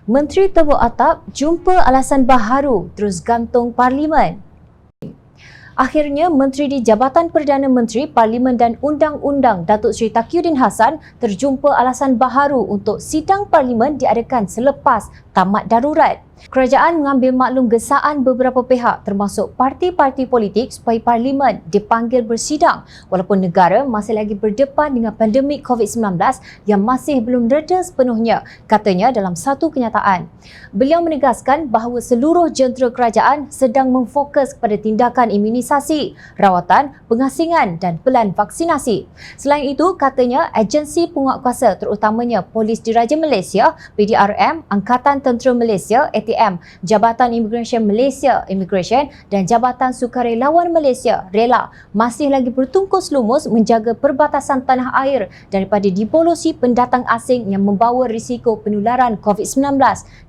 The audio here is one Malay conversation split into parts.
Menteri Tebuk Atap jumpa alasan baharu terus gantung Parlimen. Akhirnya, Menteri di Jabatan Perdana Menteri, Parlimen dan Undang-Undang Datuk Seri Taqiyuddin Hassan terjumpa alasan baharu untuk sidang Parlimen diadakan selepas tamat darurat. Kerajaan mengambil maklum gesaan beberapa pihak termasuk parti-parti politik supaya Parlimen dipanggil bersidang walaupun negara masih lagi berdepan dengan pandemik COVID-19 yang masih belum reda sepenuhnya, katanya dalam satu kenyataan. Beliau menegaskan bahawa seluruh jentera kerajaan sedang memfokus kepada tindakan imunisasi, rawatan, pengasingan dan pelan vaksinasi. Selain itu, katanya agensi penguatkuasa terutamanya Polis Diraja Malaysia, PDRM, Angkatan Tentera Malaysia, ATM, Jabatan Imigresen Malaysia, Immigration dan Jabatan Sukarelawan Malaysia, RELA, masih lagi bertungkus lumus menjaga perbatasan tanah air daripada dibolosi pendatang asing yang membawa risiko penularan COVID-19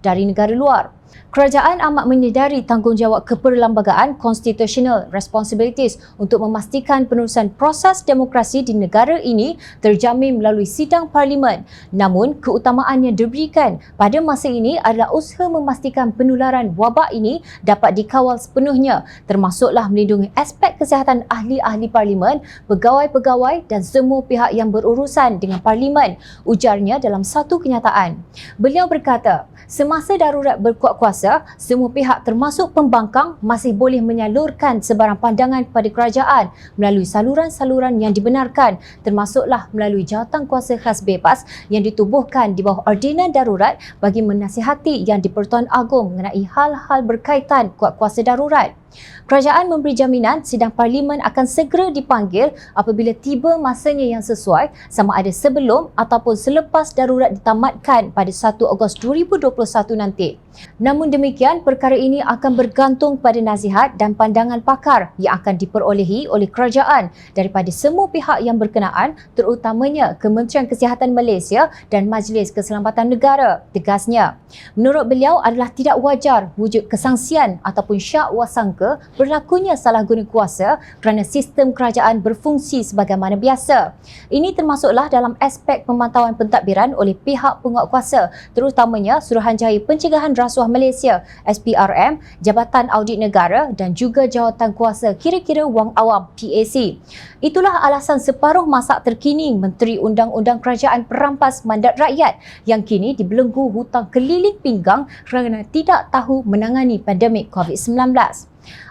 dari negara luar. Kerajaan amat menyedari tanggungjawab keperlembagaan constitutional responsibilities untuk memastikan penerusan proses demokrasi di negara ini terjamin melalui sidang Parlimen. Namun, keutamaan yang diberikan pada masa ini adalah usaha memastikan penularan wabak ini dapat dikawal sepenuhnya, termasuklah melindungi aspek kesihatan ahli-ahli Parlimen, pegawai-pegawai dan semua pihak yang berurusan dengan Parlimen, ujarnya dalam satu kenyataan. Beliau berkata, semasa darurat berkuat kuasa, semua pihak termasuk pembangkang masih boleh menyalurkan sebarang pandangan kepada kerajaan melalui saluran-saluran yang dibenarkan, termasuklah melalui jawatan kuasa khas bebas yang ditubuhkan di bawah ordinan darurat bagi menasihati Yang di-Pertuan Agong mengenai hal-hal berkaitan kuat kuasa darurat. Kerajaan memberi jaminan sidang Parlimen akan segera dipanggil apabila tiba masanya yang sesuai, sama ada sebelum ataupun selepas darurat ditamatkan pada 1 Ogos 2021 nanti. Namun demikian, perkara ini akan bergantung pada nasihat dan pandangan pakar yang akan diperolehi oleh kerajaan daripada semua pihak yang berkenaan, terutamanya Kementerian Kesihatan Malaysia dan Majlis Keselamatan Negara, tegasnya. Menurut beliau adalah tidak wajar wujud kesangsian ataupun syak wasangka berlakunya salah guna kuasa kerana sistem kerajaan berfungsi sebagaimana biasa. Ini termasuklah dalam aspek pemantauan pentadbiran oleh pihak penguatkuasa, terutamanya Suruhanjaya Pencegahan Rasuah Malaysia SPRM, Jabatan Audit Negara dan juga Jawatan Kuasa Kira-kira Wang Awam PAC. Itulah alasan separuh masak terkini Menteri Undang-Undang Kerajaan Perampas Mandat Rakyat yang kini dibelenggu hutang keliling pinggang kerana tidak tahu menangani pandemik COVID-19.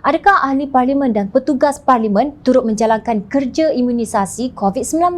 Adakah ahli Parlimen dan petugas Parlimen turut menjalankan kerja imunisasi COVID-19?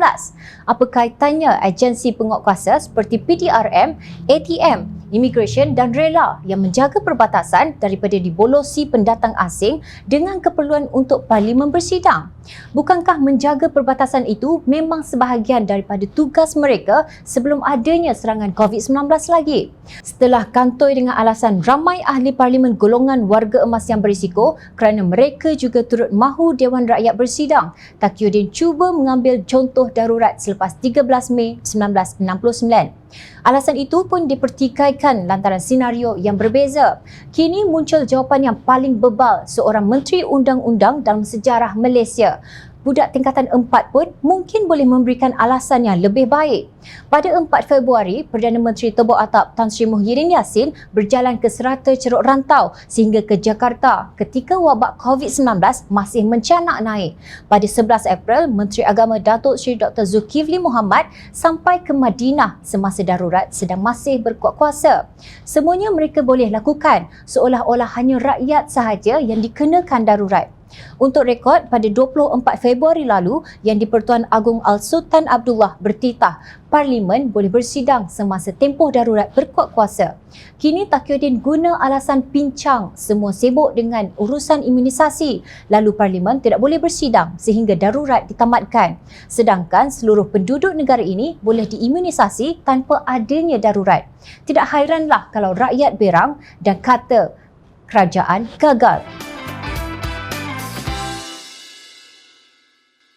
Apa kaitannya agensi penguatkuasa seperti PDRM, ATM, Immigration dan RELA yang menjaga perbatasan daripada dibolosi pendatang asing dengan keperluan untuk Parlimen bersidang? Bukankah menjaga perbatasan itu memang sebahagian daripada tugas mereka sebelum adanya serangan COVID-19 lagi? Setelah kantoi dengan alasan ramai ahli Parlimen golongan warga emas yang berisiko kerana mereka juga turut mahu Dewan Rakyat bersidang, Taqiyuddin cuba mengambil contoh darurat selepas 13 Mei 1969. Alasan itu pun dipertikaikan lantaran senario yang berbeza. Kini muncul jawapan yang paling bebal seorang Menteri Undang-Undang dalam sejarah Malaysia. Budak tingkatan 4 pun mungkin boleh memberikan alasan yang lebih baik. Pada 4 Februari, Perdana Menteri Tebuk Atap Tan Sri Muhyiddin Yassin berjalan ke Serata Ceruk Rantau sehingga ke Jakarta ketika wabak COVID-19 masih mencanak naik. Pada 11 April, Menteri Agama Datuk Seri Dr. Zulkifli Mohamad sampai ke Madinah semasa darurat sedang masih berkuat kuasa. Semuanya mereka boleh lakukan seolah-olah hanya rakyat sahaja yang dikenakan darurat. Untuk rekod, pada 24 Februari lalu, Yang di-Pertuan Agong Al-Sultan Abdullah bertitah Parlimen boleh bersidang semasa tempoh darurat berkuat kuasa. Kini Taqiyuddin guna alasan pincang semua sibuk dengan urusan imunisasi, lalu Parlimen tidak boleh bersidang sehingga darurat ditamatkan. Sedangkan seluruh penduduk negara ini boleh diimunisasi tanpa adanya darurat. Tidak hairanlah kalau rakyat berang dan kata kerajaan gagal.